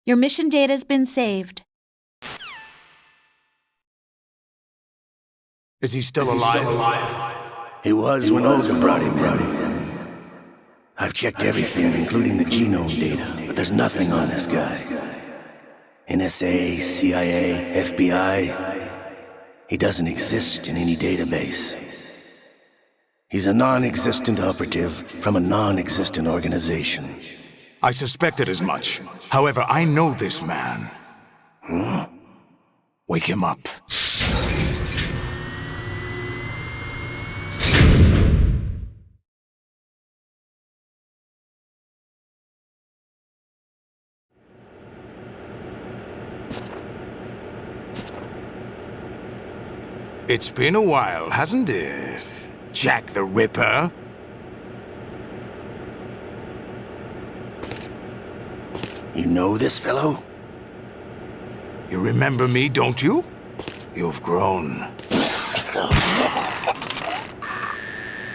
Your mission data's been saved. Is he still alive? He was when Olga brought him in. I've checked everything, including the genome data, but there's nothing on this guy. NSA, CIA, FBI. He doesn't exist in any database. He's a non-existent operative from a non-existent organization. I suspected as much. However, I know this man. Wake him up. It's been a while, hasn't it? Jack the Ripper? You know this fellow? You remember me, don't you? You've grown.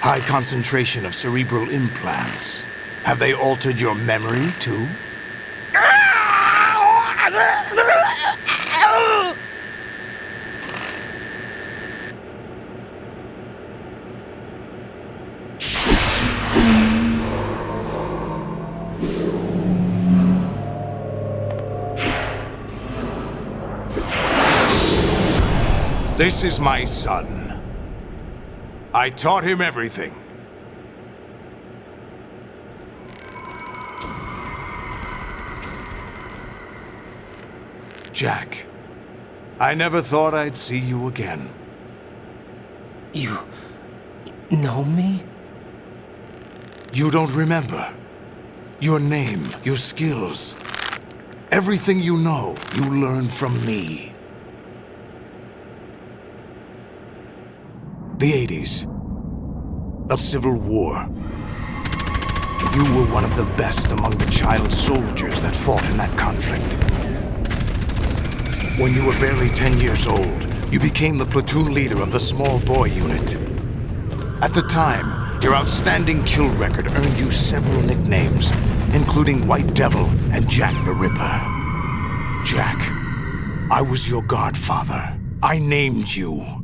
High concentration of cerebral implants. Have they altered your memory, too? This is my son. I taught him everything. Jack, I never thought I'd see you again. You know me? You don't remember. Your name, your skills. Everything you know, you learned from me. The 80s. The Civil War. You were one of the best among the child soldiers that fought in that conflict. When you were barely 10 years old, you became the platoon leader of the small boy unit. At the time, your outstanding kill record earned you several nicknames, including White Devil and Jack the Ripper. Jack, I was your godfather. I named you.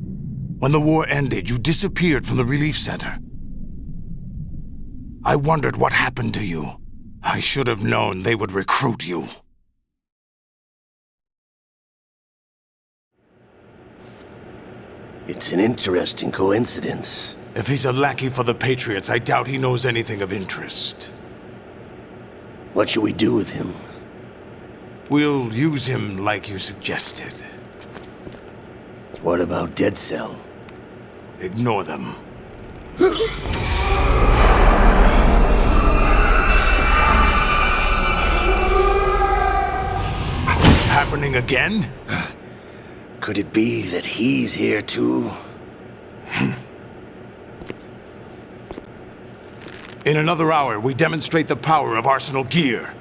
When the war ended, you disappeared from the relief center. I wondered what happened to you. I should have known they would recruit you. It's an interesting coincidence. If he's a lackey for the Patriots, I doubt he knows anything of interest. What should we do with him? We'll use him like you suggested. What about Dead Cell? Ignore them. Happening again? Could it be that he's here too? In another hour, we demonstrate the power of Arsenal gear.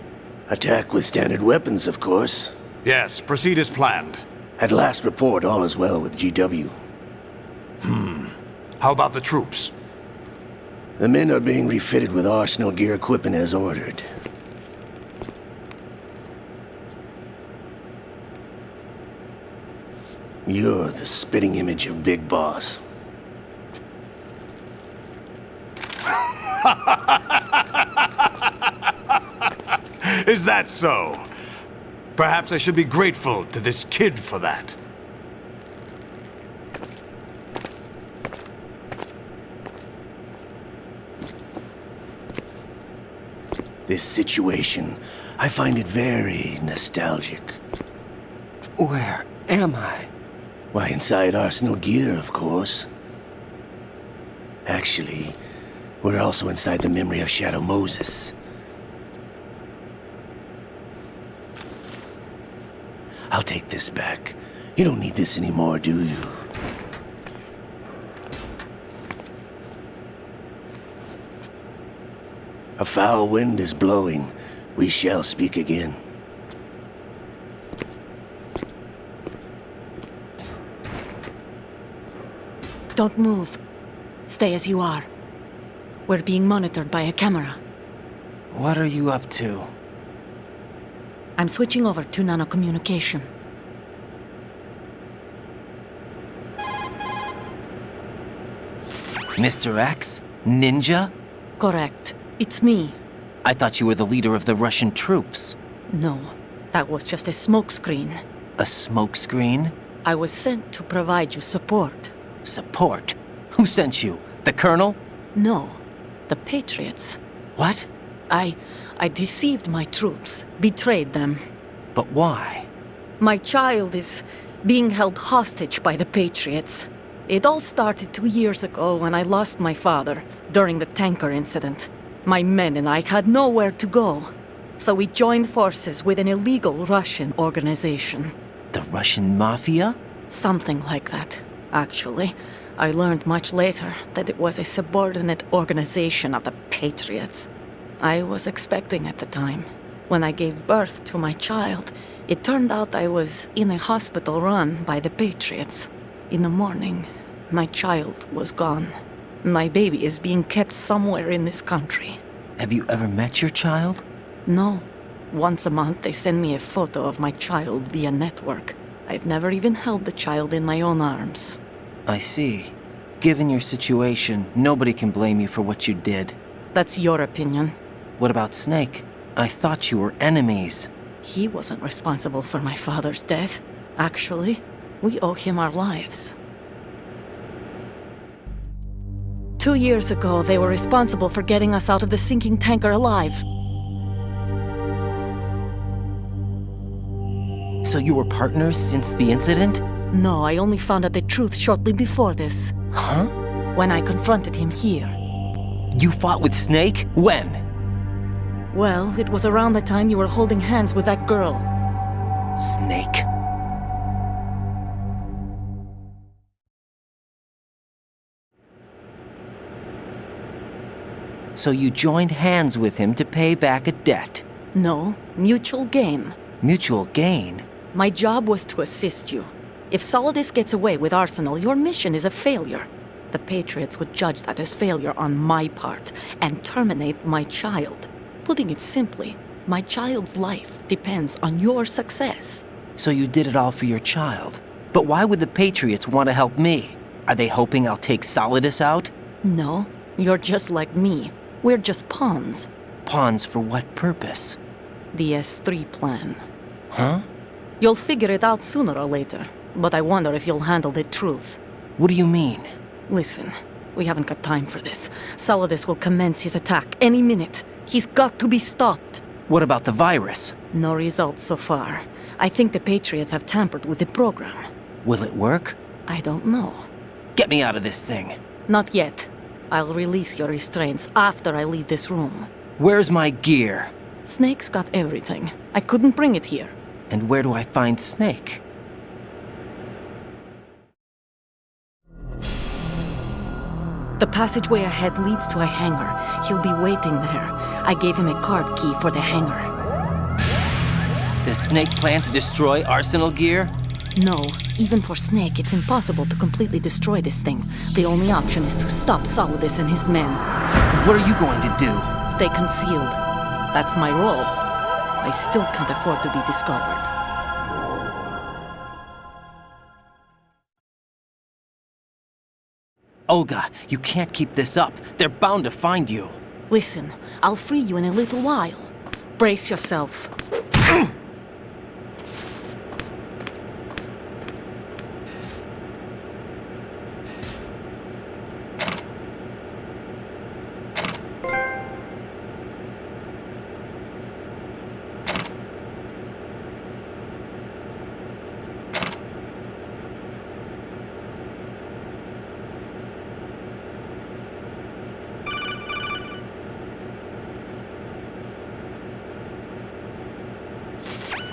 Attack with standard weapons, of course. Yes, proceed as planned. At last report, all is well with GW. How about the troops? The men are being refitted with Arsenal gear equipment as ordered. You're the spitting image of Big Boss. Is that so? Perhaps I should be grateful to this kid for that. This situation, I find it very nostalgic. Where am I? Why, inside Arsenal gear, of course. Actually, we're also inside the memory of Shadow Moses. I'll take this back. You don't need this anymore, do you? A foul wind is blowing. We shall speak again. Don't move. Stay as you are. We're being monitored by a camera. What are you up to? I'm switching over to nanocommunication. Mr. X? Ninja? Correct. It's me. I thought you were the leader of the Russian troops. No, that was just a smokescreen. A smokescreen? I was sent to provide you support. Support? Who sent you? The Colonel? No, the Patriots. What? I deceived my troops, betrayed them. But why? My child is being held hostage by the Patriots. It all started 2 years ago when I lost my father during the tanker incident. My men and I had nowhere to go, so we joined forces with an illegal Russian organization. The Russian Mafia? Something like that, actually. I learned much later that it was a subordinate organization of the Patriots. I was expecting at the time. When I gave birth to my child, it turned out I was in a hospital run by the Patriots. In the morning, my child was gone. My baby is being kept somewhere in this country. Have you ever met your child? No. Once a month, they send me a photo of my child via network. I've never even held the child in my own arms. I see. Given your situation, nobody can blame you for what you did. That's your opinion. What about Snake? I thought you were enemies. He wasn't responsible for my father's death. Actually, we owe him our lives. 2 years ago, they were responsible for getting us out of the sinking tanker alive. So you were partners since the incident? No, I only found out the truth shortly before this. Huh? When I confronted him here. You fought with Snake? When? Well, it was around the time you were holding hands with that girl. Snake. So you joined hands with him to pay back a debt? No, mutual gain. Mutual gain? My job was to assist you. If Solidus gets away with Arsenal, your mission is a failure. The Patriots would judge that as failure on my part and terminate my child. Putting it simply, my child's life depends on your success. So you did it all for your child. But why would the Patriots want to help me? Are they hoping I'll take Solidus out? No, you're just like me. We're just pawns. Pawns for what purpose? The S3 plan. Huh? You'll figure it out sooner or later, but I wonder if you'll handle the truth. What do you mean? Listen, we haven't got time for this. Solidus will commence his attack any minute. He's got to be stopped. What about the virus? No results so far. I think the Patriots have tampered with the program. Will it work? I don't know. Get me out of this thing. Not yet. I'll release your restraints after I leave this room. Where's my gear? Snake's got everything. I couldn't bring it here. And where do I find Snake? The passageway ahead leads to a hangar. He'll be waiting there. I gave him a card key for the hangar. Does Snake plan to destroy Arsenal gear? No, even for Snake, it's impossible to completely destroy this thing. The only option is to stop Solidus and his men. What are you going to do? Stay concealed. That's my role. I still can't afford to be discovered. Olga, you can't keep this up. They're bound to find you. Listen, I'll free you in a little while. Brace yourself.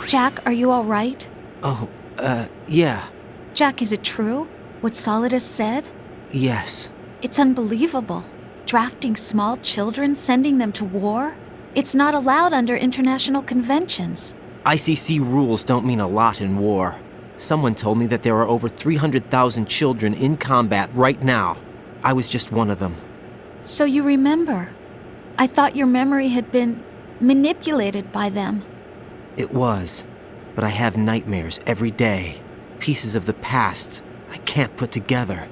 Jack, are you all right? Oh, yeah. Jack, is it true? What Solidus said? Yes. It's unbelievable. Drafting small children, sending them to war? It's not allowed under international conventions. ICC rules don't mean a lot in war. Someone told me that there are over 300,000 children in combat right now. I was just one of them. So you remember. I thought your memory had been manipulated by them. It was, but I have nightmares every day. Pieces of the past I can't put together.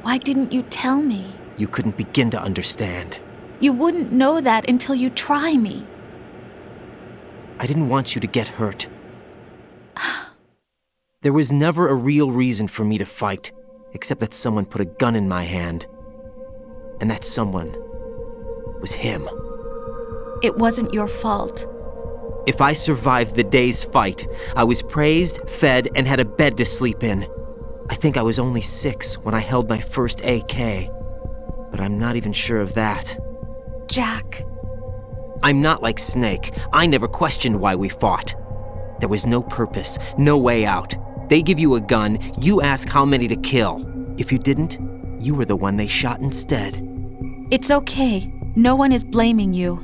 Why didn't you tell me? You couldn't begin to understand. You wouldn't know that until you try me. I didn't want you to get hurt. There was never a real reason for me to fight, except that someone put a gun in my hand. And that someone was him. It wasn't your fault. If I survived the day's fight, I was praised, fed, and had a bed to sleep in. I think I was only 6 when I held my first AK, but I'm not even sure of that. Jack. I'm not like Snake. I never questioned why we fought. There was no purpose, no way out. They give you a gun, you ask how many to kill. If you didn't, you were the one they shot instead. It's okay. No one is blaming you.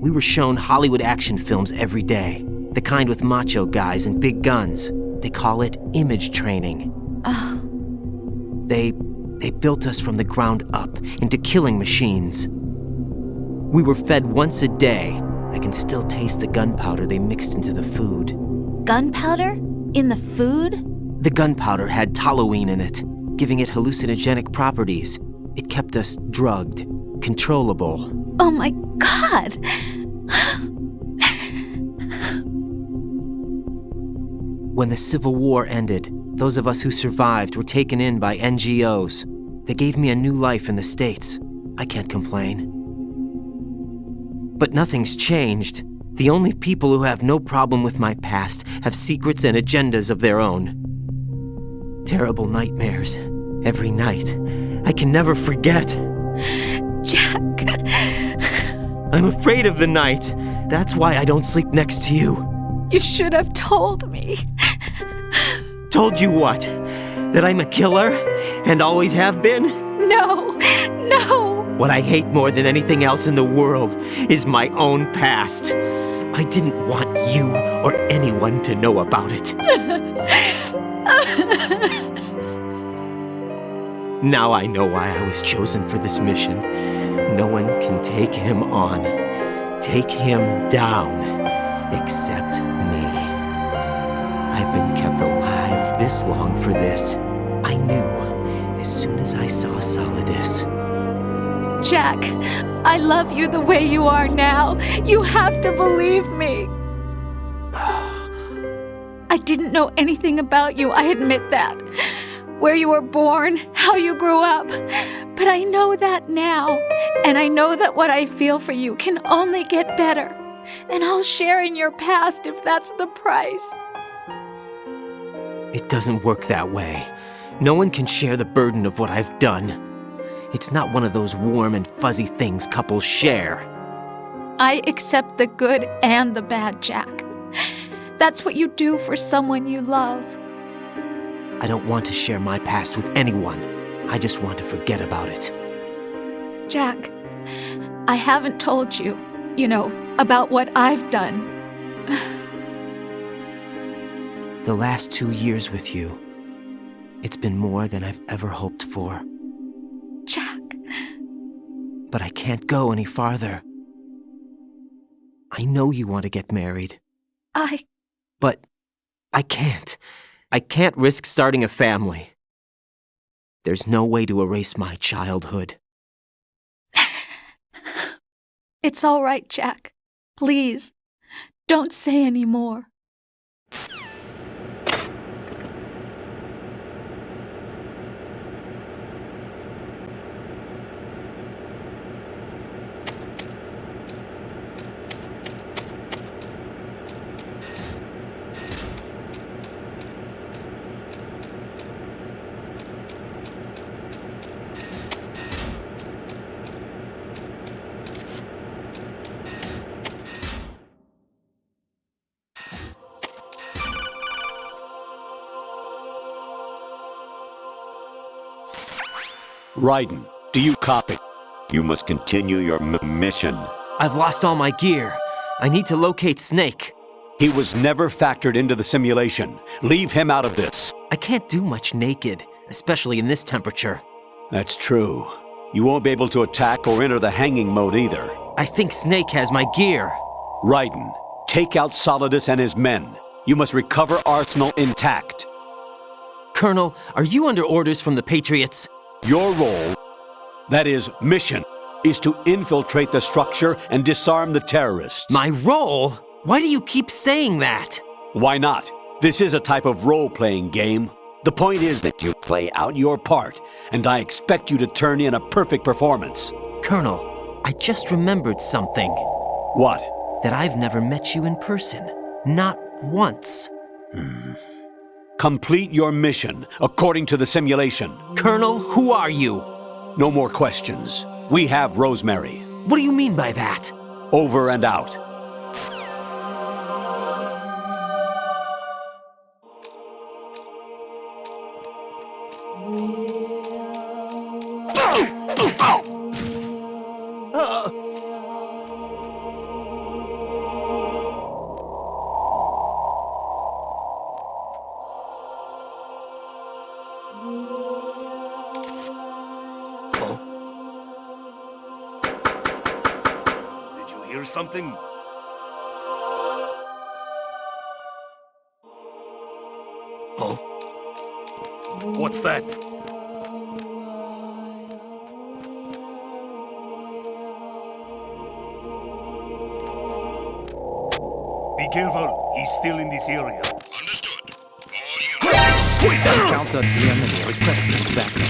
We were shown Hollywood action films every day. The kind with macho guys and big guns. They call it image training. They built us from the ground up into killing machines. We were fed once a day. I can still taste the gunpowder they mixed into the food. Gunpowder? In the food? The gunpowder had toluene in it, giving it hallucinogenic properties. It kept us drugged, controllable. Oh my God! When the Civil War ended, those of us who survived were taken in by NGOs. They gave me a new life in the States. I can't complain. But nothing's changed. The only people who have no problem with my past have secrets and agendas of their own. Terrible nightmares. Every night. I can never forget. Jack. I'm afraid of the night. That's why I don't sleep next to you. You should have told me. Told you what? That I'm a killer? And always have been? No. What I hate more than anything else in the world is my own past. I didn't want you or anyone to know about it. Now I know why I was chosen for this mission. No one can take him on, take him down, except me. I've been kept alive this long for this. I knew as soon as I saw Solidus. Jack, I love you the way you are now. You have to believe me. I didn't know anything about you, I admit that. Where you were born, how you grew up. But I know that now. And I know that what I feel for you can only get better. And I'll share in your past if that's the price. It doesn't work that way. No one can share the burden of what I've done. It's not one of those warm and fuzzy things couples share. I accept the good and the bad, Jack. That's what you do for someone you love. I don't want to share my past with anyone. I just want to forget about it. Jack, I haven't told you, about what I've done. The last 2 years with you, it's been more than I've ever hoped for. Jack. But I can't go any farther. I know you want to get married. But I can't. I can't risk starting a family. There's no way to erase my childhood. It's all right, Jack. Please, don't say any more. Raiden, do you copy? You must continue your mission. I've lost all my gear. I need to locate Snake. He was never factored into the simulation. Leave him out of this. I can't do much naked, especially in this temperature. That's true. You won't be able to attack or enter the hanging mode either. I think Snake has my gear. Raiden, Take out Solidus and his men. You must recover Arsenal intact. Colonel, are you under orders from the Patriots? Your role, that is, mission, is to infiltrate the structure and disarm the terrorists. My role? Why do you keep saying that? Why not? This is a type of role-playing game. The point is that you play out your part, and I expect you to turn in a perfect performance. Colonel, I just remembered something. What? That I've never met you in person. Not once. Complete your mission, according to the simulation. Colonel, who are you? No more questions. We have Rosemary. What do you mean by that? Over and out. Did you hear something? Oh? What's that? Be careful. He's still in this area. Understood. All units. Counter the enemy requesting backup.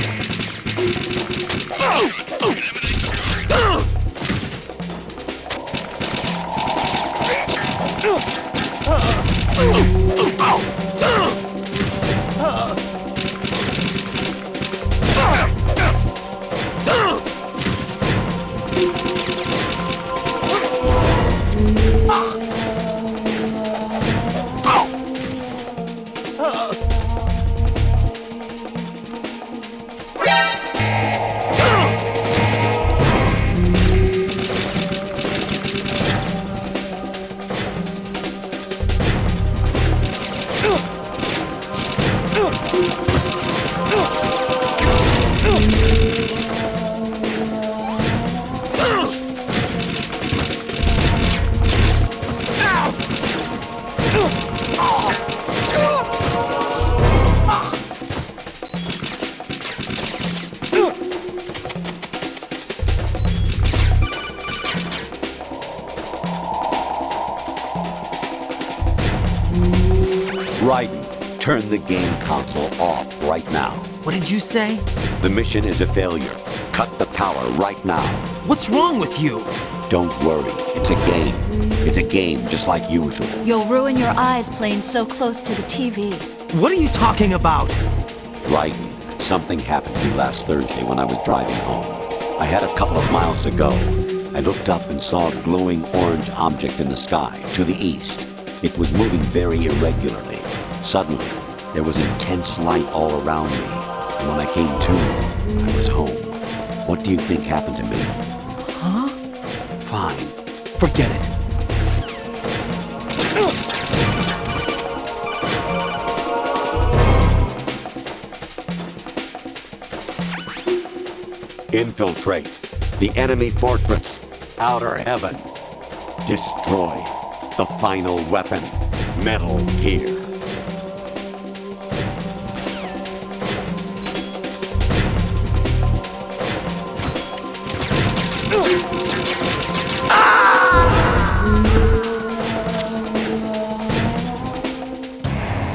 Raiden, turn the game console off right now. What did you say? The mission is a failure. Cut the power right now. What's wrong with you? Don't worry, it's a game. It's a game just like usual. You'll ruin your eyes playing so close to the TV. What are you talking about? Raiden, something happened to me last Thursday when I was driving home. I had a couple of miles to go. I looked up and saw a glowing orange object in the sky, to the east. It was moving very irregularly. Suddenly, there was intense light all around me. And when I came to, I was home. What do you think happened to me? Huh? Fine. Forget it. Infiltrate the enemy fortress, Outer Heaven. Destroy the final weapon, Metal Gear.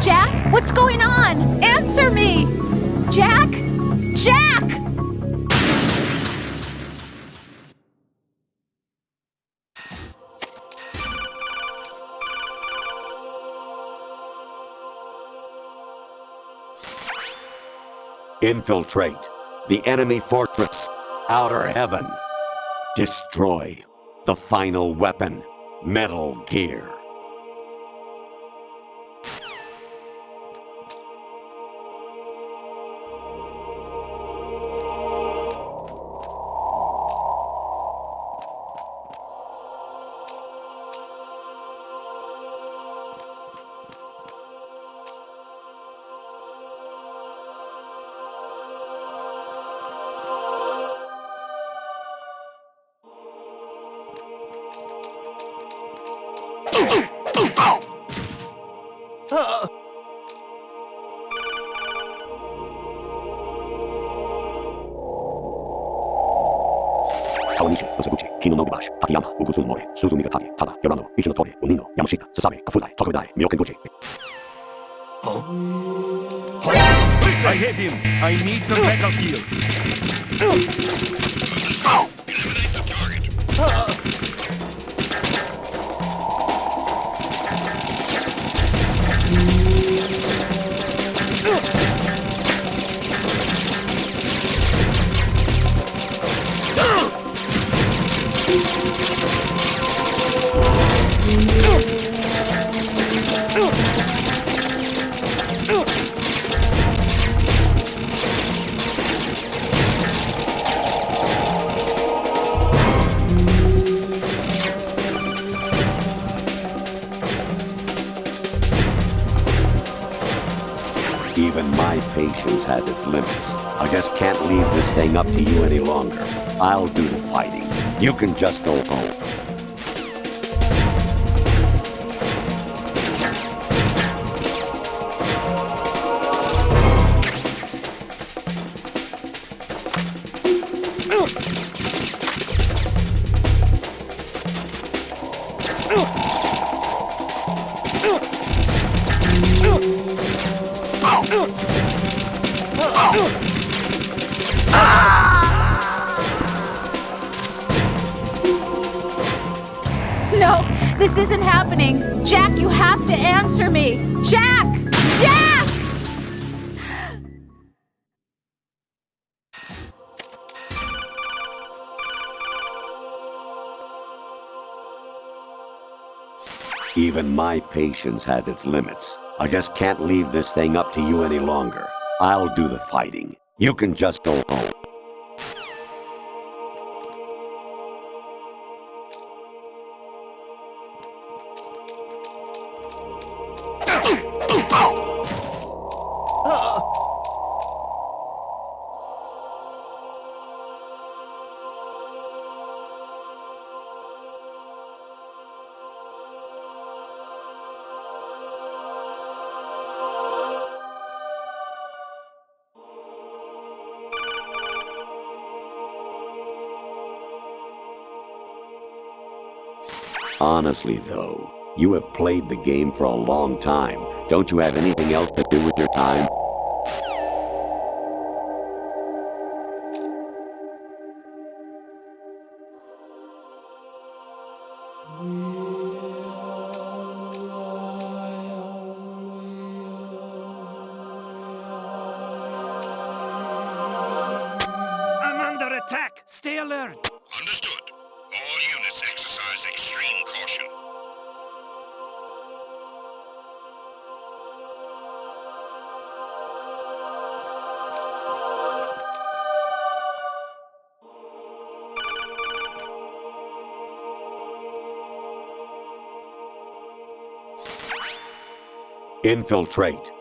Jack, what's going on? Answer me! Jack? Jack! Infiltrate the enemy fortress, Outer Heaven. Destroy the final weapon, Metal Gear. Kawanishi, Osabuchi, Kino no Gibashi, Takayama, Ugusun Mori, Suzumi Gatari, Tada, Yorano, Ichinotori, Unino, Yamashita, Sasabe, Kafudai, Tokudai, Myokenguchi. I hit him. I need some backup here. Eliminate the target. Even my patience has its limits. I just can't leave this thing up to you any longer. I'll do the fighting. You can just go home. No, this isn't happening. Jack, you have to answer me. Jack! Jack! Even my patience has its limits. I just can't leave this thing up to you any longer. I'll do the fighting. You can just go home. Honestly, though, you have played the game for a long time. Don't you have anything else to do with your time? I'm under attack. Stay alert. Understood. All units exercise extreme caution. Infiltrate.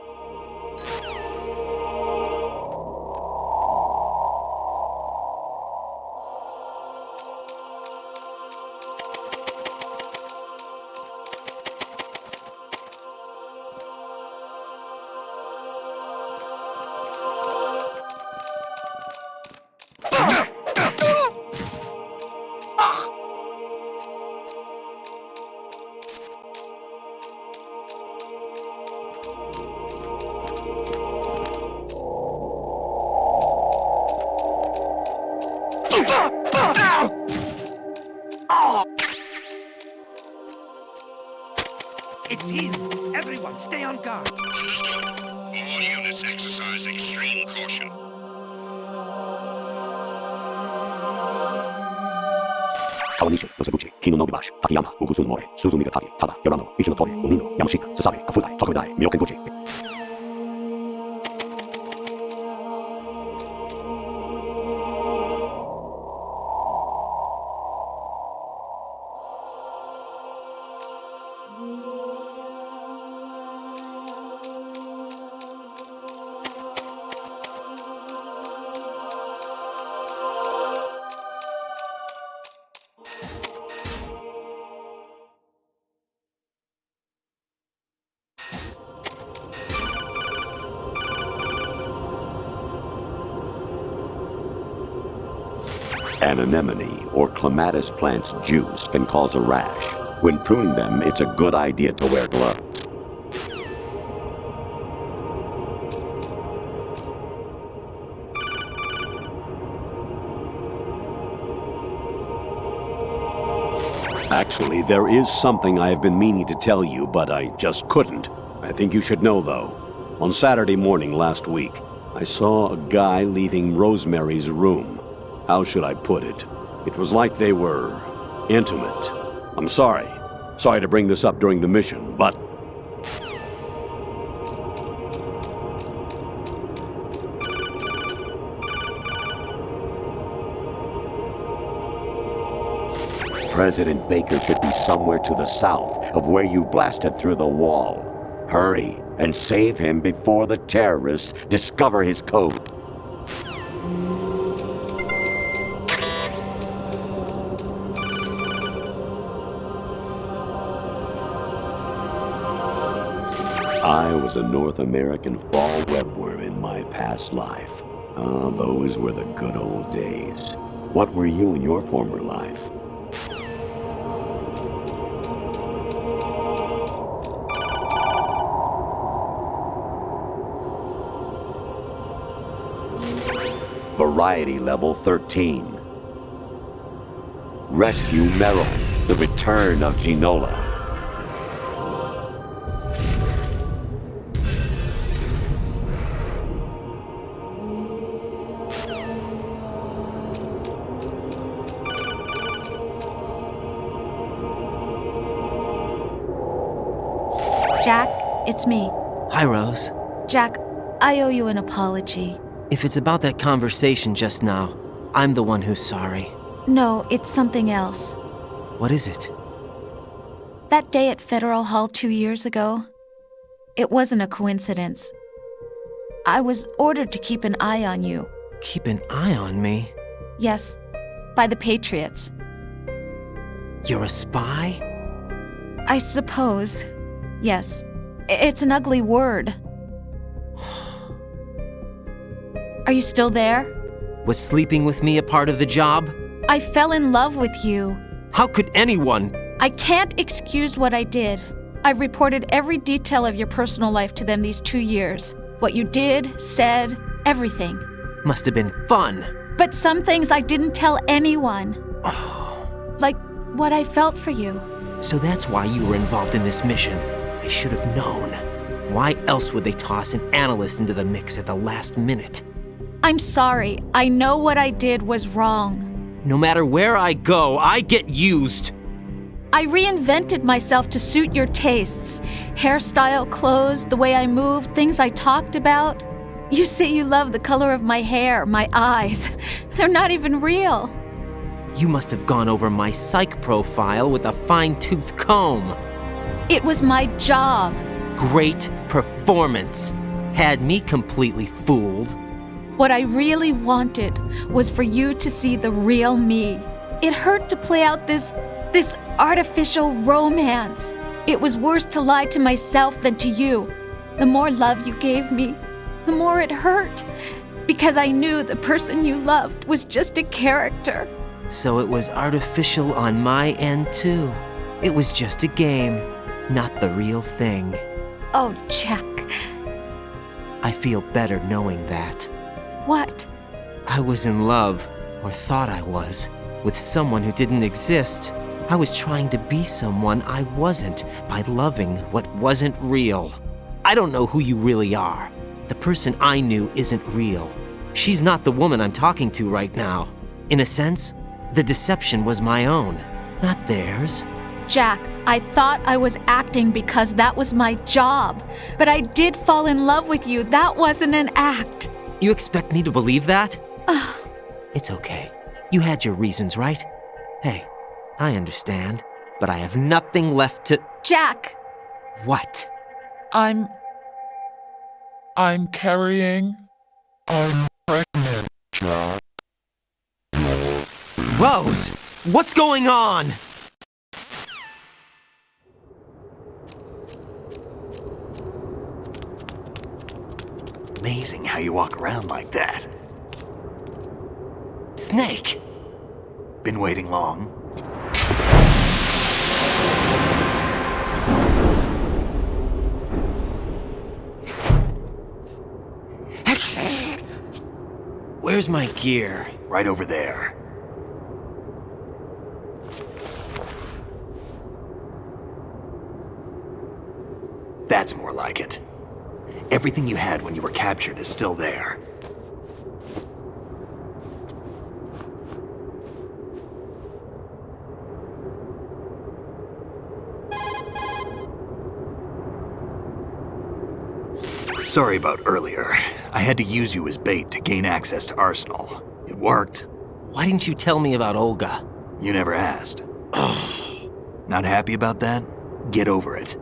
It's him. Everyone, stay on guard. Understood. All units exercise extreme caution. Kawanishi, Osabuchi, Kino no Gibashi, Takayama, Ugusun Mori, Suzumi Gatari, Tada, Yorano, Ichinotori, Unino, Yamashita, Sasabe, Kafudai, Tokudai, Myokenguchi. An anemone or clematis plant's juice can cause a rash. When pruning them, it's a good idea to wear gloves. Actually, there is something I have been meaning to tell you, but I just couldn't. I think you should know, though. On Saturday morning last week, I saw a guy leaving Rosemary's room. How should I put it? It was like they were intimate. I'm sorry. Sorry to bring this up during the mission, but... President Baker should be somewhere to the south of where you blasted through the wall. Hurry and save him before the terrorists discover his code. I was a North American fall webworm in my past life. Ah, those were the good old days. What were you in your former life? Variety level 13. Rescue Merrill, the return of Ginola. Jack, it's me. Hi, Rose. Jack, I owe you an apology. If it's about that conversation just now, I'm the one who's sorry. No, it's something else. What is it? That day at Federal Hall 2 years ago, it wasn't a coincidence. I was ordered to keep an eye on you. Keep an eye on me? Yes, by the Patriots. You're a spy? I suppose. Yes. It's an ugly word. Are you still there? Was sleeping with me a part of the job? I fell in love with you. How could anyone? I can't excuse what I did. I've reported every detail of your personal life to them these 2 years. What you did, said, everything. Must have been fun. But some things I didn't tell anyone. Like what I felt for you. So that's why you were involved in this mission. I should have known. Why else would they toss an analyst into the mix at the last minute? I'm sorry. I know what I did was wrong. No matter where I go, I get used. I reinvented myself to suit your tastes. Hairstyle, clothes, the way I moved, things I talked about. You say you love the color of my hair, my eyes. They're not even real. You must have gone over my psych profile with a fine-tooth comb. It was my job. Great performance. Had me completely fooled. What I really wanted was for you to see the real me. It hurt to play out this artificial romance. It was worse to lie to myself than to you. The more love you gave me, the more it hurt. Because I knew the person you loved was just a character. So it was artificial on my end too. It was just a game, not the real thing. Oh, Jack. I feel better knowing that. What? I was in love, or thought I was, with someone who didn't exist. I was trying to be someone I wasn't by loving what wasn't real. I don't know who you really are. The person I knew isn't real. She's not the woman I'm talking to right now. In a sense, the deception was my own, not theirs. Jack, I thought I was acting because that was my job. But I did fall in love with you. That wasn't an act. You expect me to believe that? It's okay. You had your reasons, right? Hey, I understand, but I have nothing left to... Jack! What? I'm carrying... I'm pregnant, Jack. Rose! What's going on? Amazing how you walk around like that. Snake! Been waiting long? Where's my gear? Right over there. That's more like it. Everything you had when you were captured is still there. Sorry about earlier. I had to use you as bait to gain access to Arsenal. It worked. Why didn't you tell me about Olga? You never asked. Not happy about that? Get over it.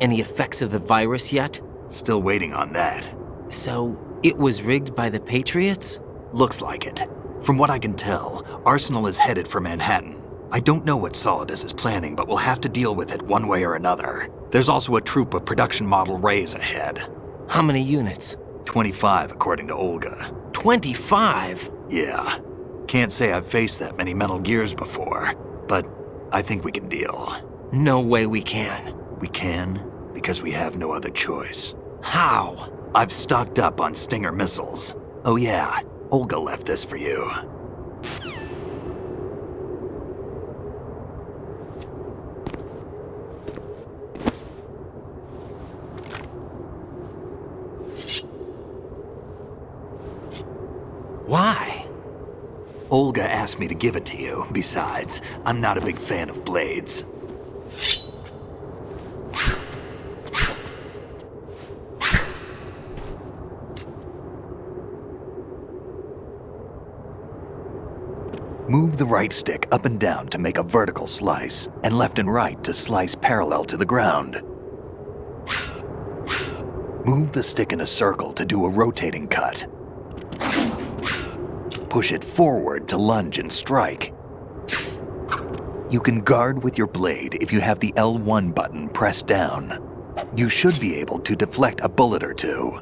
Any effects of the virus yet? Still waiting on that. So, it was rigged by the Patriots? Looks like it. From what I can tell, Arsenal is headed for Manhattan. I don't know what Solidus is planning, but we'll have to deal with it one way or another. There's also a troop of production model Rays ahead. How many units? 25, according to Olga. 25? Yeah. Can't say I've faced that many Metal Gears before, but I think we can deal. No way we can. We can, because we have no other choice. How? I've stocked up on Stinger missiles. Oh yeah, Olga left this for you. Why? Olga asked me to give it to you. Besides, I'm not a big fan of blades. Move the right stick up and down to make a vertical slice, and left and right to slice parallel to the ground. Move the stick in a circle to do a rotating cut. Push it forward to lunge and strike. You can guard with your blade if you have the L1 button pressed down. You should be able to deflect a bullet or two.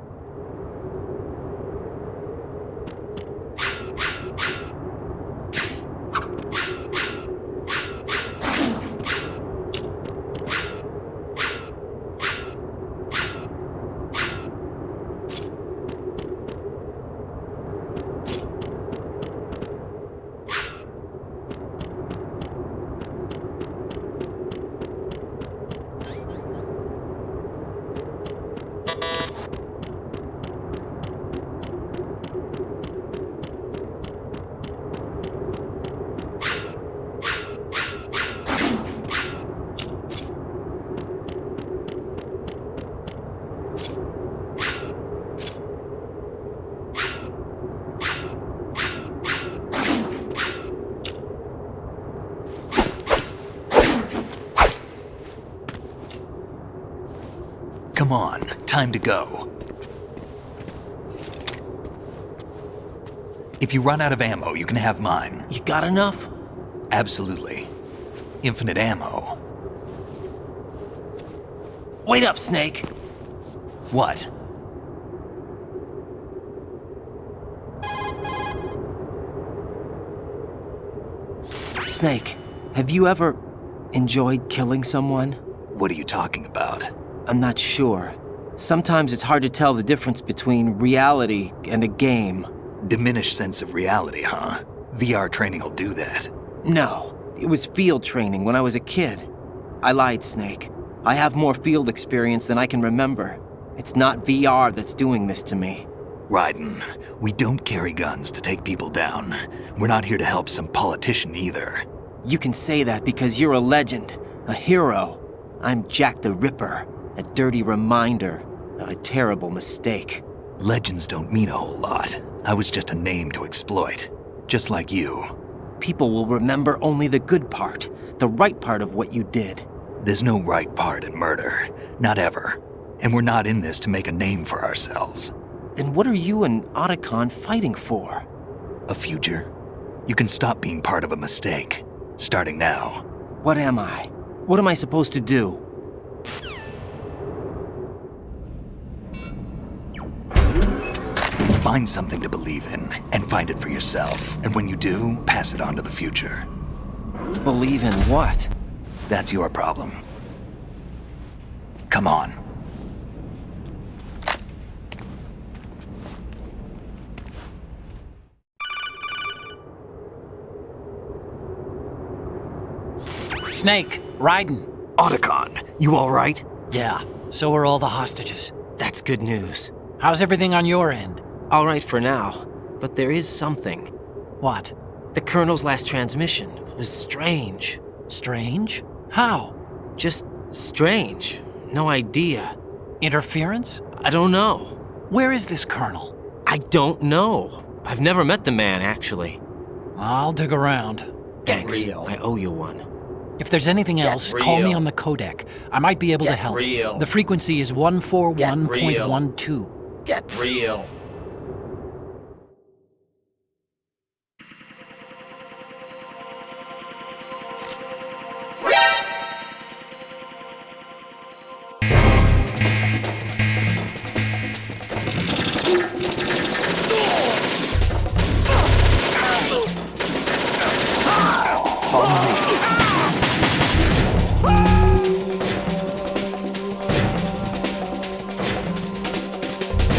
Come on, time to go. If you run out of ammo, you can have mine. You got enough? Absolutely. Infinite ammo. Wait up, Snake. What? Snake, have you ever enjoyed killing someone? What are you talking about? I'm not sure. Sometimes it's hard to tell the difference between reality and a game. Diminished sense of reality, huh? VR training will do that. No, it was field training when I was a kid. I lied, Snake. I have more field experience than I can remember. It's not VR that's doing this to me. Raiden, we don't carry guns to take people down. We're not here to help some politician either. You can say that because you're a legend, a hero. I'm Jack the Ripper, a dirty reminder of a terrible mistake. Legends don't mean a whole lot. I was just a name to exploit, just like you. People will remember only the good part, the right part of what you did. There's no right part in murder, not ever. And we're not in this to make a name for ourselves. Then what are you and Otacon fighting for? A future. You can stop being part of a mistake, starting now. What am I? What am I supposed to do? Find something to believe in, and find it for yourself. And when you do, pass it on to the future. Believe in what? That's your problem. Come on. Snake, Raiden. Otacon, you all right? Yeah, so are all the hostages. That's good news. How's everything on your end? All right for now, but there is something. What? The Colonel's last transmission was strange. Strange? How? Just strange. No idea. Interference? I don't know. Where is this Colonel? I don't know. I've never met the man, actually. I'll dig around. Thanks. I owe you one. If there's anything else, call me on the codec. I might be able to help. The frequency is 141.12. Get real.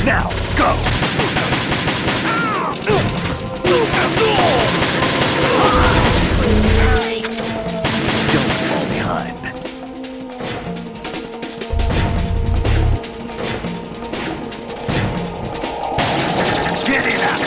Now, go! Don't fall behind. Get in up!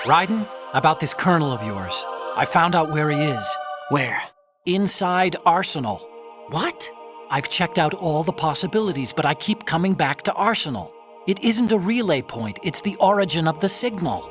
Raiden, about this Colonel of yours. I found out where he is. Where? Inside Arsenal. What? I've checked out all the possibilities, but I keep coming back to Arsenal. It isn't a relay point, it's the origin of the signal.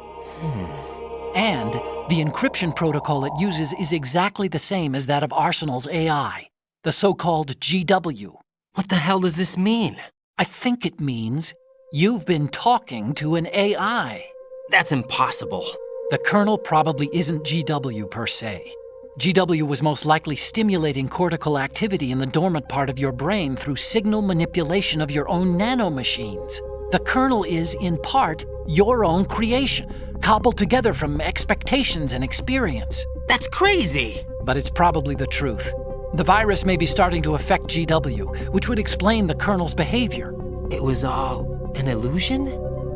And the encryption protocol it uses is exactly the same as that of Arsenal's AI, the so-called GW. What the hell does this mean? I think it means you've been talking to an AI. That's impossible. The Colonel probably isn't GW per se. GW was most likely stimulating cortical activity in the dormant part of your brain through signal manipulation of your own nanomachines. The Colonel is, in part, your own creation, cobbled together from expectations and experience. That's crazy! But it's probably the truth. The virus may be starting to affect GW, which would explain the Colonel's behavior. It was all an illusion?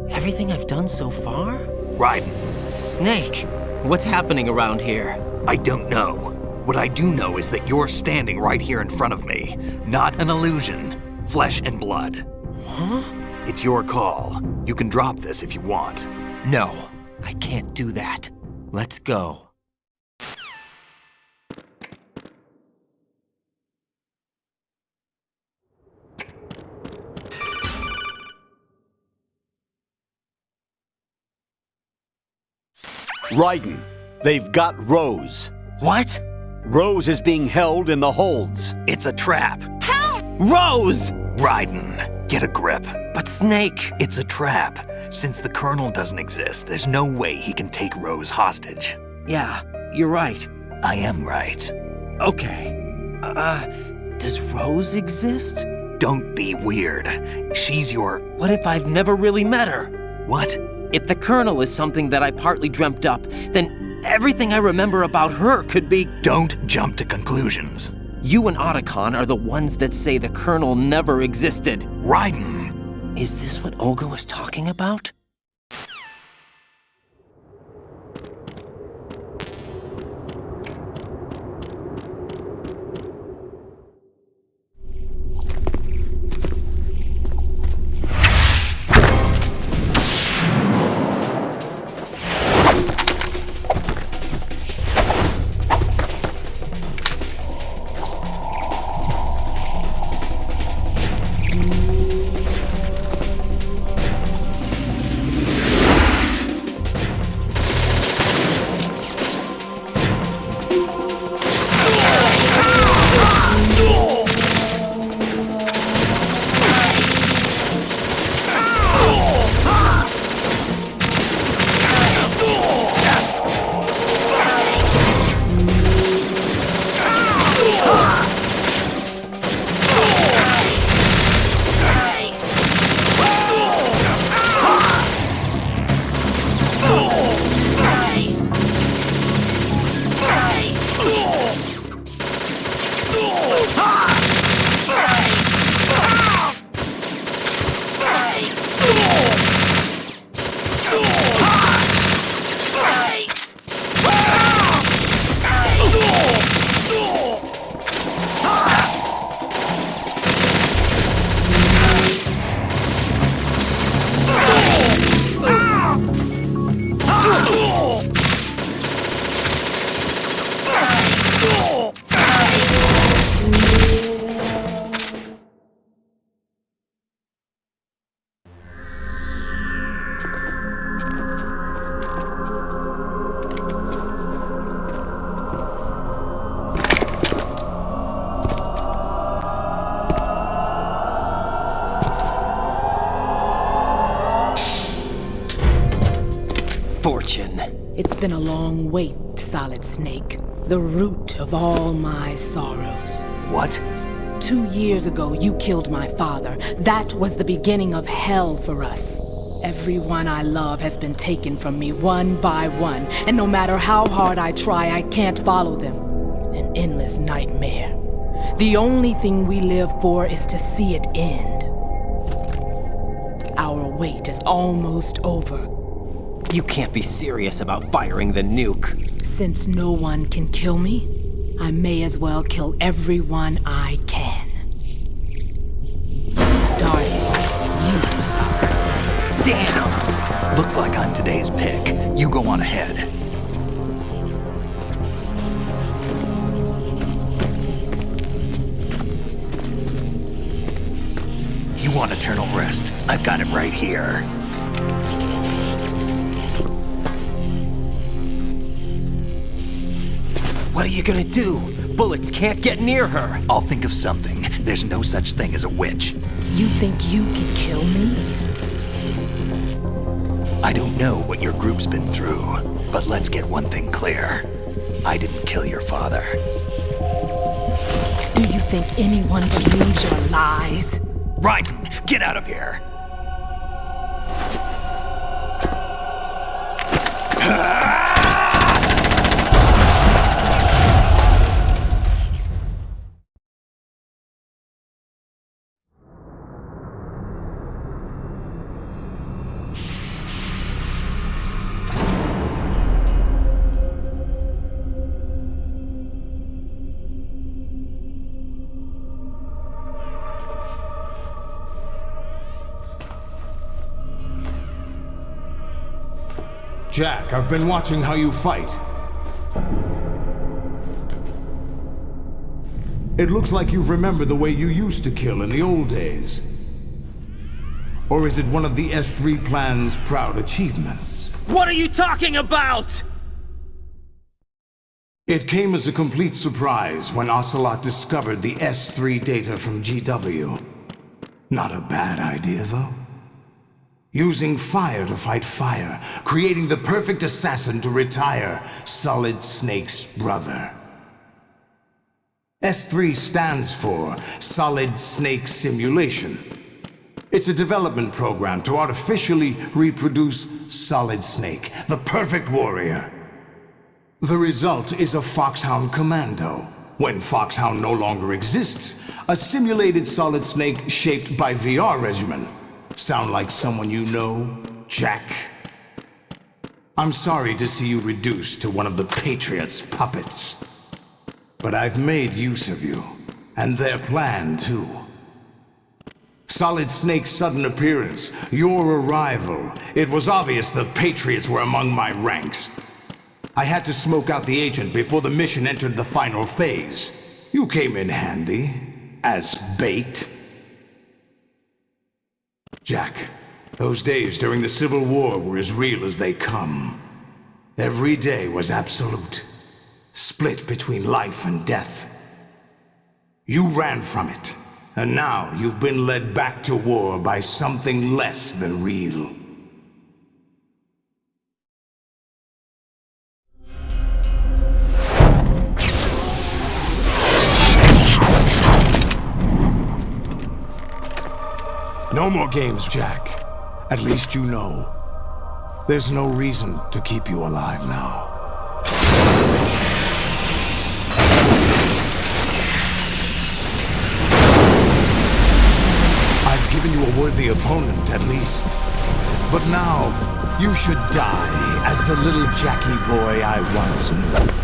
Everything I've done so far? Raiden. Snake, what's happening around here? I don't know. What I do know is that you're standing right here in front of me. Not an illusion. Flesh and blood. Huh? It's your call. You can drop this if you want. No, I can't do that. Let's go. Raiden, they've got Rose. What? Rose is being held in the holds. It's a trap. Help! Rose! Raiden, get a grip. But Snake... It's a trap. Since the Colonel doesn't exist, there's no way he can take Rose hostage. Yeah, you're right. I am right. Okay. Does Rose exist? Don't be weird. She's your... What if I've never really met her? What? If the Colonel is something that I partly dreamt up, then Everything I remember about her could be... Don't jump to conclusions. You and Otacon are the ones that say the Colonel never existed. Raiden! Is this what Olga was talking about? Fortune. It's been a long wait, Solid Snake. The root of all my sorrows. What? 2 years ago, you killed my father. That was the beginning of hell for us. Everyone I love has been taken from me one by one, and no matter how hard I try, I can't follow them. An endless nightmare. The only thing we live for is to see it end. Our wait is almost over. You can't be serious about firing the nuke. Since no one can kill me, I may as well kill everyone I can. Starting with you, Solid Snake. Damn! Looks like I'm today's pick. You go on ahead. You want eternal rest? I've got it right here. What are you gonna do? Bullets can't get near her. I'll think of something. There's no such thing as a witch. You think you can kill me? I don't know what your group's been through, but let's get one thing clear. I didn't kill your father. Do you think anyone believes your lies? Raiden, get out of here! Jack, I've been watching how you fight. It looks like you've remembered the way you used to kill in the old days. Or is it one of the S3 plan's proud achievements? What are you talking about? It came as a complete surprise when Ocelot discovered the S3 data from GW. Not a bad idea, though. Using fire to fight fire, creating the perfect assassin to retire Solid Snake's brother. S3 stands for Solid Snake Simulation. It's a development program to artificially reproduce Solid Snake, the perfect warrior. The result is a Foxhound Commando. When Foxhound no longer exists, a simulated Solid Snake shaped by VR regimen. Sound like someone you know, Jack? I'm sorry to see you reduced to one of the Patriots' puppets. But I've made use of you, and their plan too. Solid Snake's sudden appearance, your arrival, it was obvious the Patriots were among my ranks. I had to smoke out the agent before the mission entered the final phase. You came in handy, as bait. Jack, those days during the Civil War were as real as they come. Every day was absolute, split between life and death. You ran from it, and now you've been led back to war by something less than real. No more games, Jack. At least you know. There's no reason to keep you alive now. I've given you a worthy opponent, at least. But now, you should die as the little Jackie boy I once knew.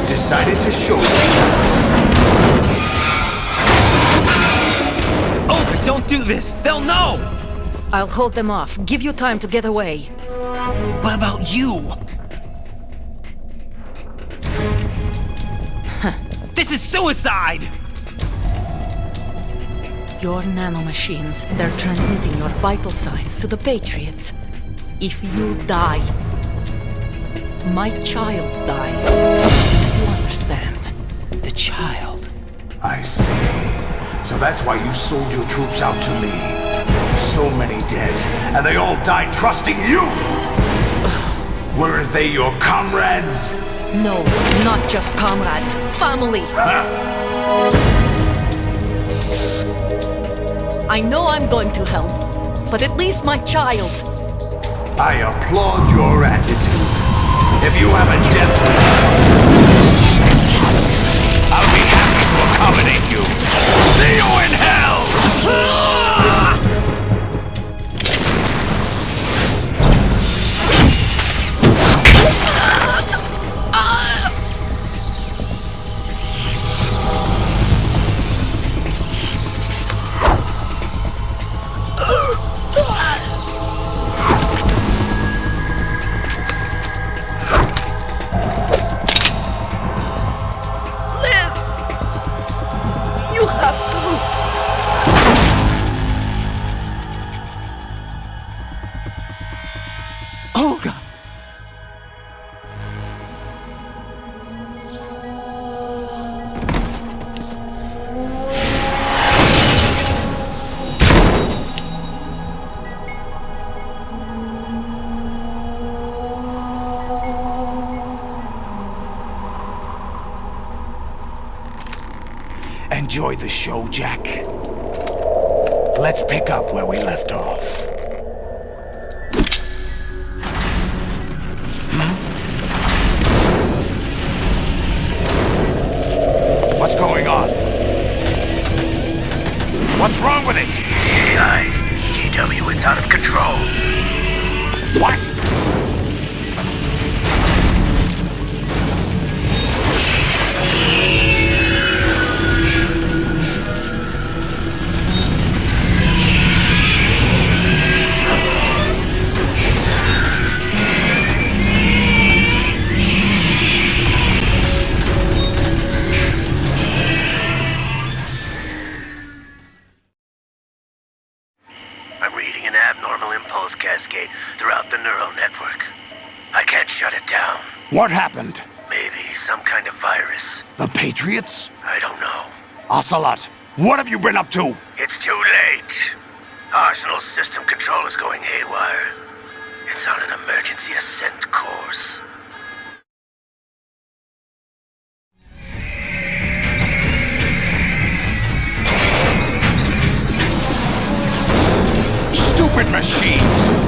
Decided to show Oh, but don't do this! They'll know! I'll hold them off. Give you time to get away. What about you? This is suicide! Your nanomachines, they're transmitting your vital signs to the Patriots. If you die, my child dies. You understand? The child. I see. So that's why you sold your troops out to me. So many dead, and they all died trusting you! Weren't they your comrades? No, not just comrades. Family! I know I'm going to help, but at least my child. I applaud your attitude. If you have a death wish, I'll be happy to accommodate you. See you in hell! Olga! Enjoy the show, Jack. Let's pick up where we left off. What's going on? What's wrong with it? AI, GW, it's out of control. What? I'm reading an abnormal impulse cascade throughout the neural network. I can't shut it down. What happened? Maybe some kind of virus. The Patriots? I don't know. Ocelot, what have you been up to? It's too late. Arsenal's system control is going haywire. It's on an emergency ascent course. Stupid machines!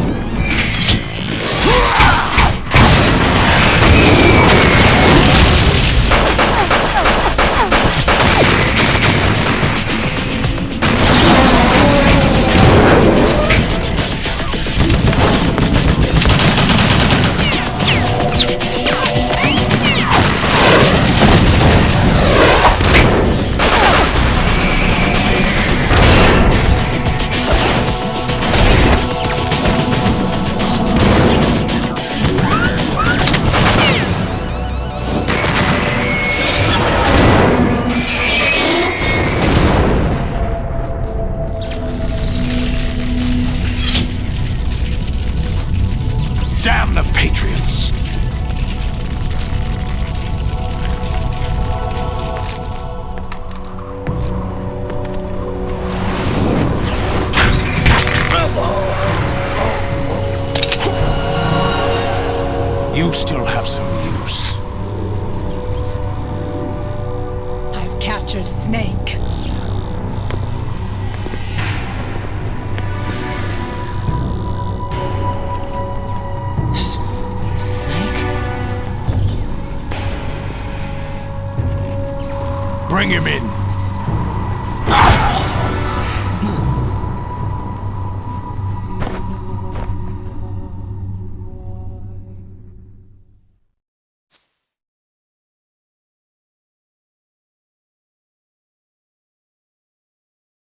Damn the Patriots! You still have some use. I've captured Snake. Bring him in.